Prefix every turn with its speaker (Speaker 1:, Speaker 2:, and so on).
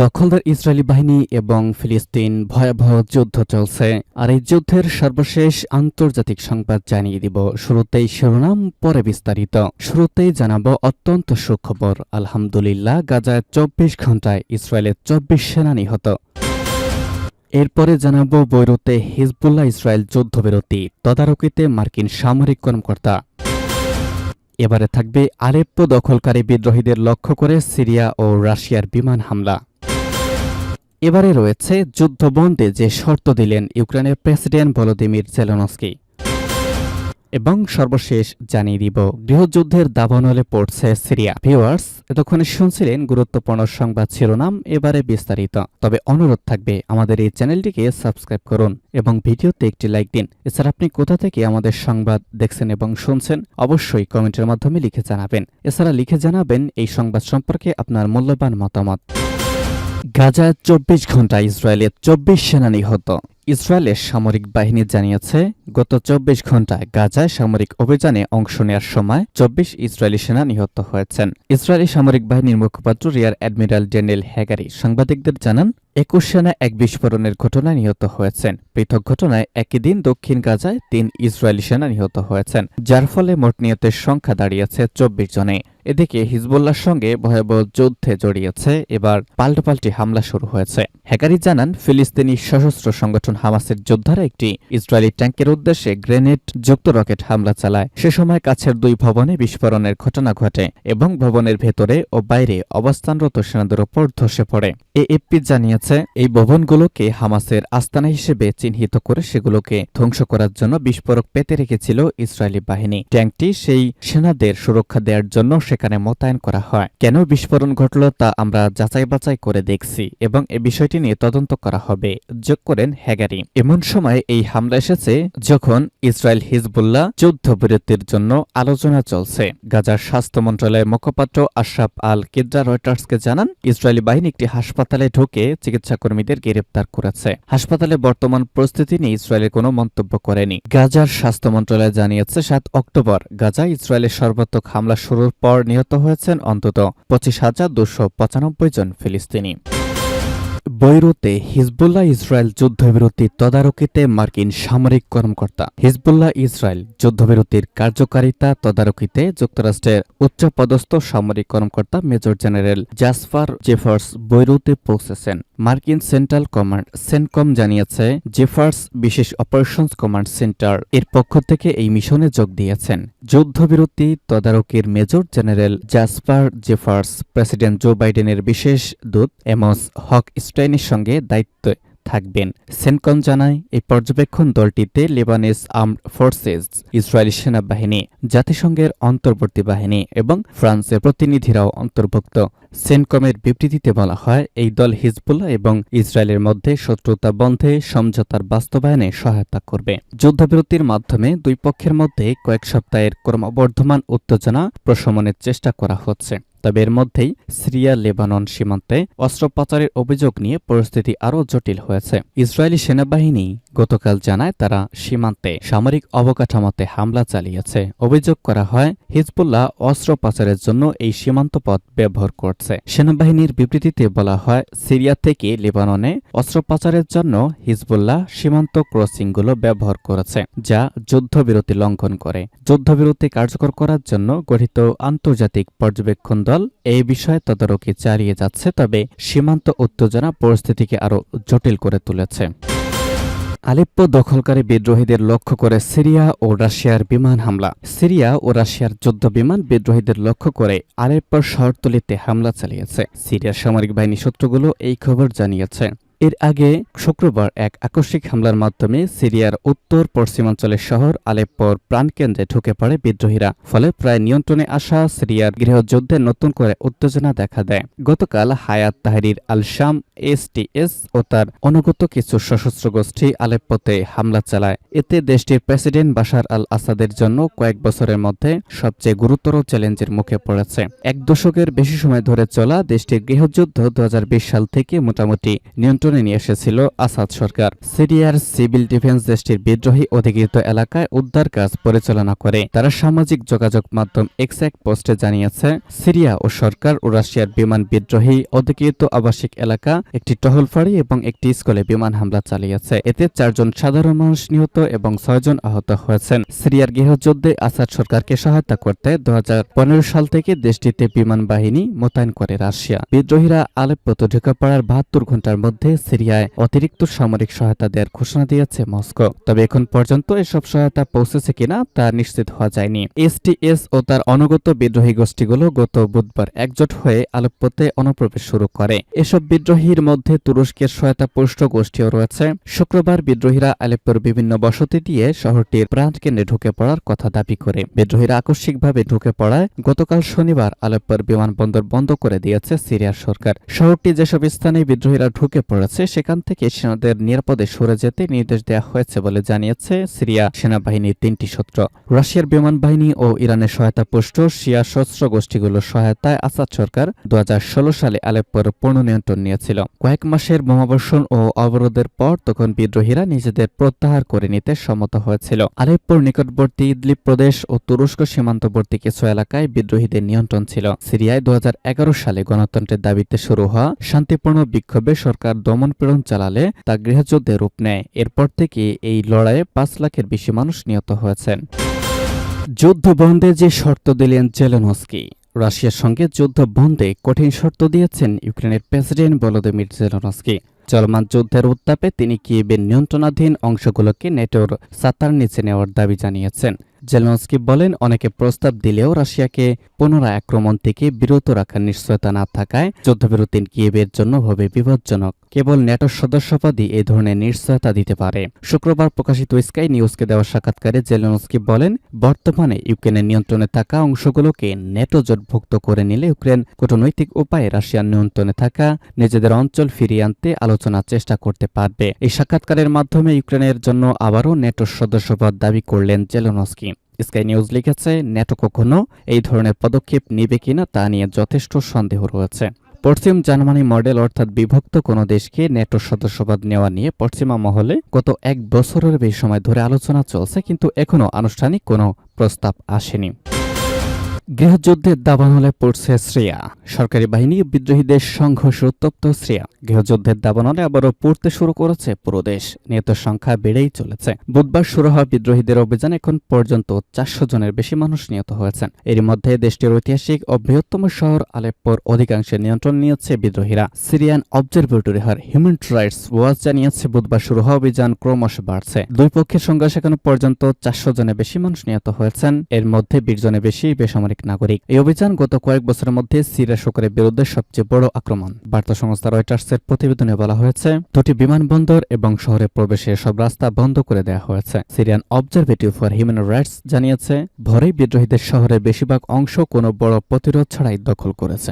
Speaker 1: দখলদার ইসরায়েলি বাহিনী এবং ফিলিস্তিন ভয়াবহ যুদ্ধ চলছে। আর এই যুদ্ধের সর্বশেষ আন্তর্জাতিক সংবাদ জানিয়ে দিব। শুরুতেই শিরোনাম, পরে বিস্তারিত। শুরুতেই জানাবো অত্যন্ত সুখবর। আলহামদুলিল্লাহ, গাজায় 24 ঘন্টায় ইসরায়েলের 24 সেনা নিহত। এরপরে জানাবো বৈরুতে হিজবুল্লাহ ইসরায়েল যুদ্ধবিরতি তদারকিতে মার্কিন সামরিক কর্মকর্তা। এবারে থাকবে আলেপ্পো দখলকারী বিদ্রোহীদের লক্ষ্য করে সিরিয়া ও রাশিয়ার বিমান হামলা। এবারে রয়েছে যুদ্ধবন্ধে যে শর্ত দিলেন ইউক্রেনের প্রেসিডেন্ট ভলোদিমির জেলেনস্কি। এবং সর্বশেষ জানিয়ে দিব গৃহযুদ্ধের দাবানলে পড়ছে সিরিয়া। ভিউয়ার্স, এতক্ষণে শুনছিলেন গুরুত্বপূর্ণ সংবাদ শিরোনাম, এবারে বিস্তারিত। তবে অনুরোধ থাকবে আমাদের এই চ্যানেলটিকে সাবস্ক্রাইব করুন এবং ভিডিওতে একটি লাইক দিন। এছাড়া আপনি কোথা থেকে আমাদের সংবাদ দেখছেন এবং শুনছেন অবশ্যই কমেন্টের মাধ্যমে লিখে জানাবেন। এছাড়া লিখে জানাবেন এই সংবাদ সম্পর্কে আপনার মূল্যবান মতামত। গাজায় 24 ঘন্টায় ইসরায়েলের 24 সেনা নিহত। ইসরায়েলের সামরিক বাহিনী জানিয়েছে গত 24 ঘন্টায় গাজায় সামরিক অভিযানে অংশ নেওয়ার সময় 24 ইসরায়েলি সেনা নিহত হয়েছেন। ইসরায়েলি সামরিক বাহিনীর মুখপাত্র রিয়ার অ্যাডমিরাল ড্যানিয়েল হ্যাগারি সাংবাদিকদের জানান 21 সেনা এক বিস্ফোরণের ঘটনায় নিহত হয়েছেন। পৃথক ঘটনায় একই দিন দক্ষিণ গাজায় 3 ইসরায়েলি সেনা নিহত হয়েছেন, যার ফলে মোট নিহতের সংখ্যা দাঁড়িয়েছে 24 জনে। এদিকে হিজবুল্লাহর সঙ্গে ভয়াবহ যুদ্ধে জড়িয়েছে এবার পাল্টাপাল্টি হামলা শুরু হয়েছে। হ্যাগারি জানান ফিলিস্তিনি সশস্ত্র সংগঠন হামাসের যোদ্ধারা একটি ইসরায়েলি ট্যাঙ্কের উদ্দেশ্যে গ্রেনেড যুক্ত রকেট হামলা চালায়। সে সময় কাছের 2 ভবনে বিস্ফোরণের ঘটনা ঘটে এবং ভবনের ভেতরে ও বাইরে অবস্থানরত সেনাদের ওপর ধসে পড়ে। এএফপি জানিয়েছে এই ভবনগুলোকে হামাসের আস্তানা হিসেবে চিহ্নিত করে সেগুলোকে ধ্বংস করার জন্য বিস্ফোরক পেতে রেখেছিল ইসরায়েলি বাহিনী। ট্যাঙ্কটি সেই সেনাদের সুরক্ষা দেওয়ার জন্য সেখানে মোতায়েন করা হয়। কেন বিস্ফোরণ ঘটল তা আমরা যাচাই বাছাই করে দেখছি এবং এ বিষয়টি নিয়ে তদন্ত করা হবে, যোগ করেন হ্যাগারি। এমন সময় এই হামলা এসেছে যখন ইসরায়েল হিজবুল্লাহ যুদ্ধবিরতির জন্য আলোচনা চলছে। গাজার স্বাস্থ্য মন্ত্রণালয়ের মুখপাত্র আশরাফ আল কিদ্রা রয়টার্সকে জানান ইসরায়েলি বাহিনী একটি হাসপাতালে ঢুকে চিকিৎসাকর্মীদের গ্রেপ্তার করেছে। হাসপাতালে বর্তমান পরিস্থিতি নিয়ে ইসরায়েলের কোনো মন্তব্য করেনি। গাজার স্বাস্থ্য মন্ত্রণালয় জানিয়েছে 7 অক্টোবর গাজায় ইসরায়েলের সর্বাত্মক হামলা শুরুর পর নিহত হয়েছেন অন্তত 25,295 জন ফিলিস্তিনি। বৈরুতে হিজবুল্লাহ ইসরায়েল যুদ্ধবিরতি তদারকিতে মার্কিন সামরিক কর্মকর্তা। হিজবুল্লাহ ইসরায়েল যুদ্ধবিরতির কার্যকারিতা তদারকিতে যুক্তরাষ্ট্রের উচ্চপদস্থ সামরিক কর্মকর্তা মেজর জেনারেল জাসপার জেফার্স বৈরুতে পৌঁছেছেন। মার্কিন সেন্ট্রাল কমান্ড সেনকম জানিয়েছে জেফার্স বিশেষ অপারেশনস কমান্ড সেন্টার এর পক্ষ থেকে এই মিশনে যোগ দিয়েছেন। যুদ্ধবিরতি তদারকির major general Jasper Jeffers president Joe বাইডেনের বিশেষ দূত এমস হক স্টাইনের সঙ্গে দায়িত্বে থাকবেন। সেনকম জানায় এই পর্যবেক্ষণ দলটিতে লেবানিজ আর্মড ফোর্সেস, ইসরায়েলি সেনাবাহিনী, জাতিসংঘের অন্তর্বর্তী বাহিনী এবং ফ্রান্সের প্রতিনিধিরাও অন্তর্ভুক্ত। সেনকমের বিবৃতিতে বলা হয় এই দল হিজবুল্লাহ এবং ইসরায়েলের মধ্যে শত্রুতা বন্ধে সমঝোতার বাস্তবায়নে সহায়তা করবে। যুদ্ধবিরতির মাধ্যমে 2 পক্ষের মধ্যে কয়েক সপ্তাহের ক্রমবর্ধমান উত্তেজনা প্রশমনের চেষ্টা করা হচ্ছে। তবে এর মধ্যেই সিরিয়া লেবানন সীমান্তে অস্ত্র পাচারের অভিযোগ নিয়ে পরিস্থিতি আরও জটিল হয়েছে। ইসরায়েলি সেনাবাহিনী গতকাল জানায় তারা সীমান্তে সামরিক অবকাঠামোতে হামলা চালিয়েছে। অভিযোগ করা হয় হিজবুল্লাহ অস্ত্র পাচারের জন্য এই সীমান্ত পথ ব্যবহার করছে। সেনাবাহিনীর বিবৃতিতে বলা হয় সিরিয়া থেকে লেবাননে অস্ত্র পাচারের জন্য হিজবুল্লাহ সীমান্ত ক্রসিংগুলো ব্যবহার করেছে, যা যুদ্ধবিরতি লঙ্ঘন করে। যুদ্ধবিরতি কার্যকর করার জন্য গঠিত আন্তর্জাতিক পর্যবেক্ষণ দল এই বিষয়ে তদারকি চালিয়ে যাচ্ছে, তবে সীমান্ত উত্তেজনা পরিস্থিতিকে আরও জটিল করে তুলেছে। আলেপ্পো দখলকারী বিদ্রোহীদের লক্ষ্য করে সিরিয়া ও রাশিয়ার বিমান হামলা। সিরিয়া ও রাশিয়ার যুদ্ধ বিমান বিদ্রোহীদের লক্ষ্য করে আলেপ্পোর শহরতলিতে হামলা চালিয়েছে। সিরিয়ার সামরিক বাহিনী সূত্রগুলো এই খবর জানিয়েছে। এর আগে শুক্রবার এক আকস্মিক হামলার মাধ্যমে সিরিয়ার উত্তর পশ্চিমাঞ্চলের শহর আলেপ্পোর প্রাণকেন্দ্রে ঢুকে পড়ে বিদ্রোহীরা। ফলে প্রায় নিয়ন্ত্রণে আসা সিরিয়ার গৃহযুদ্ধে নতুন করে উত্তেজনা দেখা দেয়। গতকাল হায়াত তাহরির আল শাম এসটিএস ও তার অনুগত কিছু সশস্ত্র গোষ্ঠী আলেপ্পোতে হামলা চালায়। এতে দেশটির প্রেসিডেন্ট বাশার আল আসাদের জন্য কয়েক বছরের মধ্যে সবচেয়ে গুরুতর চ্যালেঞ্জের মুখে পড়েছে। 1 দশকের বেশি সময় ধরে চলা দেশটির গৃহযুদ্ধ 2020 সাল থেকে মোটামুটি নিয়ন্ত্রণ নিয়ন্ত্রণে নিয়ে এসেছিল আসাদ সরকার। সিরিয়ার সিভিল ডিফেন্স দেশটির বিদ্রোহী অধিকৃত এলাকায় উদ্ধার কাজ পরিচালনা করে। তারা সামাজিক যোগাযোগ মাধ্যম এক্স এক পোস্টে জানিয়েছে, সিরিয়া ও সরকার ও রাশিয়ার বিমান বিদ্রোহী অধিকৃত আবাসিক এলাকা, একটি টহল ফাঁড়ি এবং একটি স্কুলে বিমান হামলা চালিয়েছে। এতে 4 জন সাধারণ মানুষ নিহত এবং 6 জন আহত হয়েছেন। সিরিয়ার গৃহযুদ্ধে আসাদ সরকারকে সহায়তা করতে 2015 সাল থেকে দেশটিতে বিমান বাহিনী মোতায়েন করে রাশিয়া। বিদ্রোহীরা আলেপ্পোতে ঢুকে পড়ার 72 ঘণ্টার মধ্যে সিরিয়ায় অতিরিক্ত সামরিক সহায়তা দেওয়ার ঘোষণা দিয়েছে মস্কো। তবে এখন পর্যন্ত এসব সহায়তা পৌঁছেছে কিনা তা নিশ্চিত হওয়া যায়নি। এসটিএস ও তার অনুগত বিদ্রোহী গোষ্ঠীগুলো গত বুধবার একজোট হয়ে আলেপ্পোতে অনুপ্রবেশ শুরু করে। এসব বিদ্রোহীর মধ্যে তুরস্কের সহায়তাপুষ্ট গোষ্ঠীও রয়েছে। শুক্রবার বিদ্রোহীরা আলেপ্পোর বিভিন্ন বসতি দিয়ে শহরটির প্রাণকেন্দ্রে ঢুকে পড়ার কথা দাবি করে। বিদ্রোহীরা আকস্মিকভাবে ঢুকে পড়ায় গতকাল শনিবার আলেপ্পোর বিমানবন্দর বন্ধ করে দিয়েছে সিরিয়ার সরকার। শহরটি যেসব স্থানে বিদ্রোহীরা ঢুকে পড়েছে সেখান থেকে সেনাদের নিরাপদে সরে যেতে নির্দেশ দেওয়া হয়েছে বলে জানিয়েছে সিরিয়া সেনাবাহিনীর 3টি সূত্র। রাশিয়ার বিমান বাহিনী ও ইরানের সহায়তাপুষ্ট শিয়া সশস্ত্র গোষ্ঠীগুলোর সহায়তায় আসাদ সরকার 2016 সালে আলেপ্পোর পূর্ণ নিয়ন্ত্রণ নিয়েছিল। কয়েক মাসের বোমাবর্ষণ ও অবরোধের পর তখন বিদ্রোহীরা নিজেদের প্রত্যাহার করে নিতে সম্মত হয়েছিল। আলেপ্পোর নিকটবর্তী ইদলিব প্রদেশ ও তুরস্ক সীমান্তবর্তী কিছু এলাকায় বিদ্রোহীদের নিয়ন্ত্রণ ছিল। সিরিয়ায় 2011 সালে গণতন্ত্রের দাবিতে শুরু হওয়া শান্তিপূর্ণ বিক্ষোভে সরকার দমনপীড়ন চালালে তা গৃহযুদ্ধে রূপ নেয়। এরপর থেকে এই লড়াইয়ে 5 লাখের বেশি মানুষ নিহত হয়েছেন। যুদ্ধ বন্ধে যে শর্ত দিলেন জেলেনস্কি। রাশিয়ার সঙ্গে যুদ্ধ বন্ধে কঠিন শর্ত দিয়েছেন ইউক্রেনের প্রেসিডেন্ট ভলোদিমির জেলেনস্কি। চলমান যুদ্ধের উত্তাপে তিনি কিয়েভের নিয়ন্ত্রণাধীন অংশগুলোকে নেটোর ছাতার নিচে নেওয়ার দাবি জানিয়েছেন। জেলেনস্কি বলেন, অনেকে প্রস্তাব দিলেও রাশিয়াকে পুনরায় আক্রমণ থেকে বিরত রাখার নিশ্চয়তা না থাকায় যুদ্ধবিরতি কিয়েভের জন্য হবে বিপজ্জনক। কেবল ন্যাটোর সদস্যপদই এই ধরনের নিশ্চয়তা দিতে পারে। শুক্রবার প্রকাশিত স্কাই নিউজকে দেওয়া সাক্ষাৎকারে জেলেনস্কি বলেন, বর্তমানে ইউক্রেনের নিয়ন্ত্রণে থাকা অংশগুলোকে ন্যাটো জোটভুক্ত করে নিলে ইউক্রেন কূটনৈতিক উপায়ে রাশিয়ার নিয়ন্ত্রণে থাকা নিজেদের অঞ্চল ফিরিয়ে আনতে আলোচনার চেষ্টা করতে পারবে। এই সাক্ষাৎকারের মাধ্যমে ইউক্রেনের জন্য আবারও ন্যাটোর সদস্যপদ দাবি করলেন জেলেনস্কি। স্কাই নিউজ লিখেছে, ন্যাটো কখনো এই ধরনের পদক্ষেপ নেবে কিনা তা নিয়ে যথেষ্ট সন্দেহ রয়েছে। পশ্চিম জার্মানি মডেল অর্থাৎ বিভক্ত কোনো দেশকে ন্যাটোর সদস্যপদ নেওয়া নিয়ে পশ্চিমা মহলে গত 1 বছরের বেশি সময় ধরে আলোচনা চলছে, কিন্তু এখনও আনুষ্ঠানিক কোনো প্রস্তাব আসেনি। গৃহযুদ্ধের দাবানলে পড়ছে সিরিয়া। সরকারি বাহিনী বিদ্রোহীদের সংঘর্ষে উত্তপ্ত সিরিয়া। গৃহযুদ্ধের দাবানলে আবারও পড়তে শুরু করেছে পুরো দেশ। নিহতের সংখ্যা বেড়েই চলেছে। বুধবার শুরু হওয়া বিদ্রোহীদের অভিযানে এখন পর্যন্ত 400 জনের বেশি মানুষ নিহত হয়েছেন। এর মধ্যে দেশটির ঐতিহাসিক ও বৃহত্তম শহর আলেপ্পোর অধিকাংশের নিয়ন্ত্রণ নিয়েছে বিদ্রোহীরা। Syrian Observatory for Human Rights Watch জানিয়েছে, বুধবার শুরু হওয়া অভিযান ক্রমশ বাড়ছে। দুই পক্ষের সংঘর্ষে এখন পর্যন্ত 400 জনের বেশি মানুষ নিহত হয়েছেন। এর মধ্যে 20 জনের বেশি বেসামরিক নাগরিক। এই অভিযান গত কয়েক বছরের মধ্যে সিরিয়া সরকারের বিরুদ্ধে সবচেয়ে বড় আক্রমণ। বার্তা সংস্থা রয়টার্সের প্রতিবেদনে বলা হয়েছে, 2টি বিমানবন্দর এবং শহরে প্রবেশের সব রাস্তা বন্ধ করে দেওয়া হয়েছে। Syrian Observatory for Human rights জানিয়েছে, ভোরেই বিদ্রোহীদের শহরের বেশিরভাগ অংশ কোনো বড় প্রতিরোধ ছাড়াই দখল করেছে।